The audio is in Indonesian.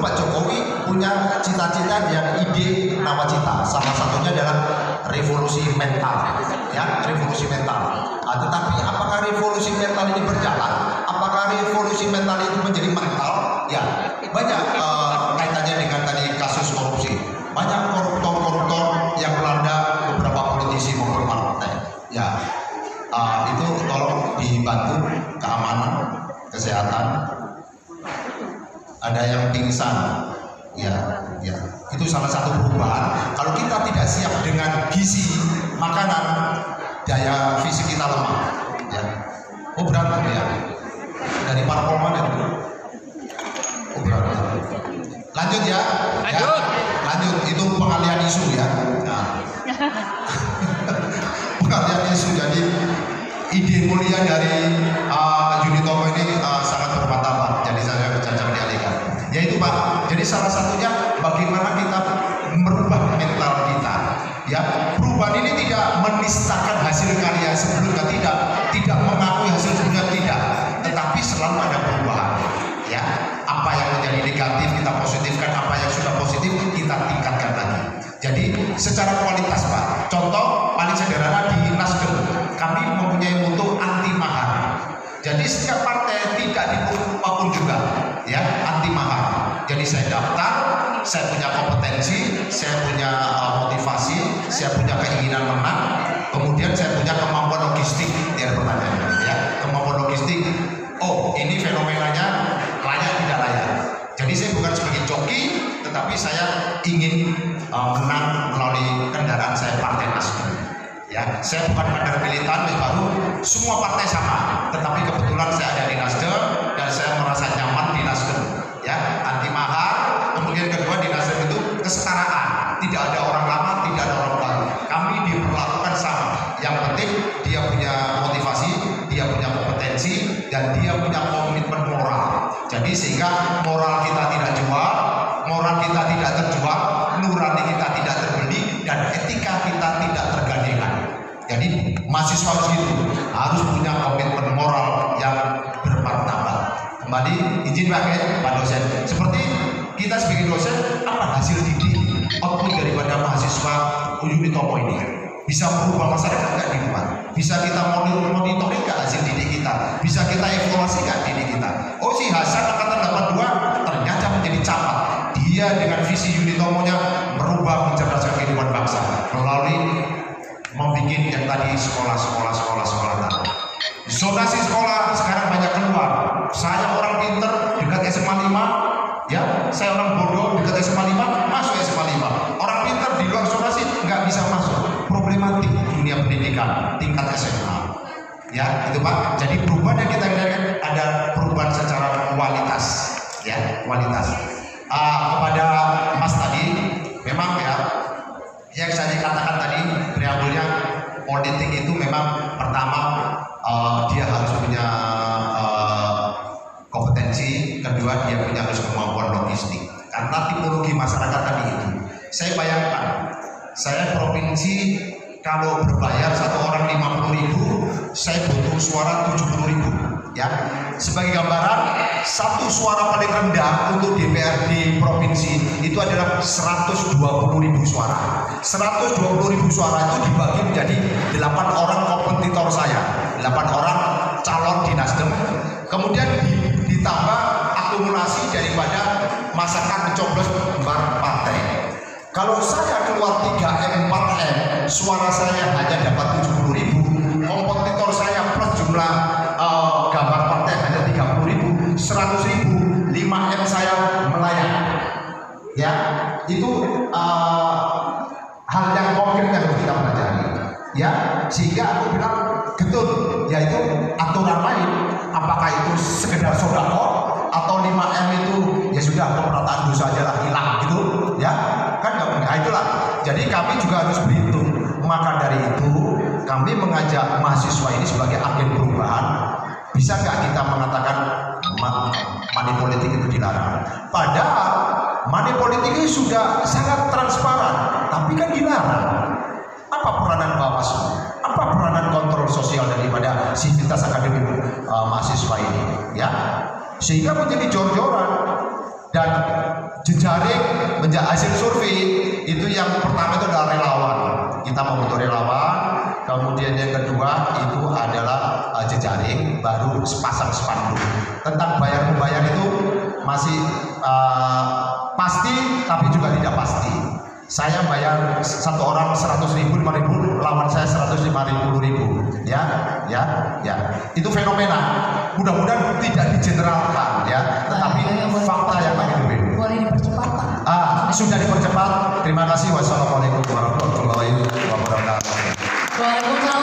Pak Jokowi punya cita-cita yang ide nawacita, salah satunya adalah revolusi mental, ya, revolusi mental. Tetapi apakah revolusi mental ini berjalan? Apakah revolusi mental itu menjadi mental? Ya, banyak kaitannya dengan tadi kasus korupsi. Banyak koruptor-koruptor yang melanda beberapa politisi maupun partai. Ya, itu tolong dibantu keamanan, kesehatan. Ada yang pingsan, ya, itu salah satu perubahan. Kalau kita tidak siap dengan gizi makanan, daya fisik kita lemah, ya. Oh berantem ya, dari parpol mana itu? Oh berantem. Lanjut ya, lanjut. Itu pengalian isu ya. Nah. Pengalian isu. Jadi ide mulia dari Yuni Tomo ini sangat bermartabat. Jadi saya jangan dialihkan. Yaitu Pak. Jadi salah satunya bagaimana kita merubah mental kita. Ya, perubahan ini tidak menistakan hasil karya sebelumnya, tidak mengakui hasil sebelumnya, tidak. Tetapi selalu ada perubahan. Ya, apa yang menjadi negatif kita positifkan, apa yang sudah positif kita tingkatkan lagi. Jadi secara kualitas Pak. Contoh paling sederhana di Nasdem, kami mempunyai mutu anti mahar. Jadi setiap partai tidak dipungut apapun juga, ya, anti mahar. Jadi saya daftar, saya punya kompetensi, saya punya motivasi, saya punya keinginan menang, kemudian saya punya kemampuan logistik. Dia ada pertanyaan, ya, kemampuan logistik. Oh, ini fenomenanya layak tidak layak. Jadi saya bukan sebagai joki, tetapi saya ingin menang melalui kendaraan saya Partai Nasdem. Ya, saya bukan kader militan baru, semua partai sama, tetapi kebetulan saya ada di Nasdem dan saya merasa nyaman di Nasdem. Ya, anti mahar. Kemudian kedua di Nasdem itu kesetaraan, tidak ada orang lama, tidak ada orang baru. Kami diperlakukan sama. Yang penting dia punya motivasi, dia punya kompetensi, dan dia punya komitmen moral. Jadi sehingga moral kita tidak jual, moral kita tidak terjual, nurani kita tidak terbeli, dan etika kita tidak tergandengan. Jadi mahasiswa harus punya komitmen moral yang bermartabat. Kembali izin Pak dosen. Seperti kita sebagai dosen, apa hasil didik output daripada mahasiswa Yuni Tomo ini? Bisa merubah masyarakat nggak di luar? Bisa kita monitoring nggak hasil didik kita? Bisa kita evaluasi nggak didik kita? Oh si Hasan angkatan 82 ternyata menjadi camat. Dia dengan visi Yuni Tomonya merubah mencerdaskan kehidupan bangsa melalui membuat yang tadi sekolah tadi. Zonasi sekolah sekarang banyak keluar. Saya orang pinter dekat SMA 5, ya, saya orang bodoh dekat SMA 5, masuk SMA 5. Orang pinter di luar zonasi nggak bisa masuk. Problematik dunia pendidikan tingkat SMA. Ya, itu Pak. Jadi perubahan yang kita lihat ada perubahan secara kualitas, ya, kualitas. Kepada Mas tadi, memang ya, yang saya katakan tadi preambulnya politik itu memang pertama dia harus punya kompetensi, kedua dia punya harus kemampuan logistik. Karena tipologi masyarakat tadi itu, saya bayangkan, saya provinsi kalau berbayar satu orang 50.000, saya butuh suara 70.000. Ya, sebagai gambaran, satu suara paling rendah untuk DPRD provinsi itu adalah 120.000 suara. 120.000 suara itu dibagi menjadi 8 orang kompetitor saya, 8 orang calon di Nasdem. Kemudian ditambah akumulasi daripada masyarakat mencoblos lembar partai. Kalau saya keluar 3M 4M, suara saya hanya dapat 70.000. Kompetitor saya plus jumlah gambar partai hanya 30.000, 100.000, 5M saya melayang. Ya, itu hal yang konkret yang harus kita pelajari. Ya, sehingga aku bilang getun, yaitu aturan main. Apakah itu sekedar sodako atau 5M itu ya sudah pemerataan dosa aja lah, hilang gitu, ya kan nggak mungkin. Nah, itulah. Jadi kami juga harus berhitung. Maka dari itu kami mengajak mahasiswa ini sebagai agen perubahan. Bisa nggak kita mengatakan money politik itu dilarang? Padahal money politik ini sudah sangat transparan, tapi kan dilarang. Apa peranan Bawaslu? Apa peranan kontrol sosial daripada sivitas akademik mahasiswa ini? Ya, sehingga menjadi jor-joran. Dan jejaring menjadi hasil survei itu yang pertama itu adalah relawan. Kita membentuk relawan, kemudian yang kedua itu adalah jejaring, baru sepasang spanduk. Tentang bayar-membayar itu masih pasti tapi juga tidak pasti. Saya bayar satu orang 100.000, 5.000, lawan saya 150.000, ya. Itu fenomena. Mudah-mudahan tidak digeneralkan, ya. Tetapi fakta yang kami temui. Boleh dipercepat, Pak? Sudah dipercepat. Terima kasih. Wassalamualaikum warahmatullahi wabarakatuh. Waalaikumsalam.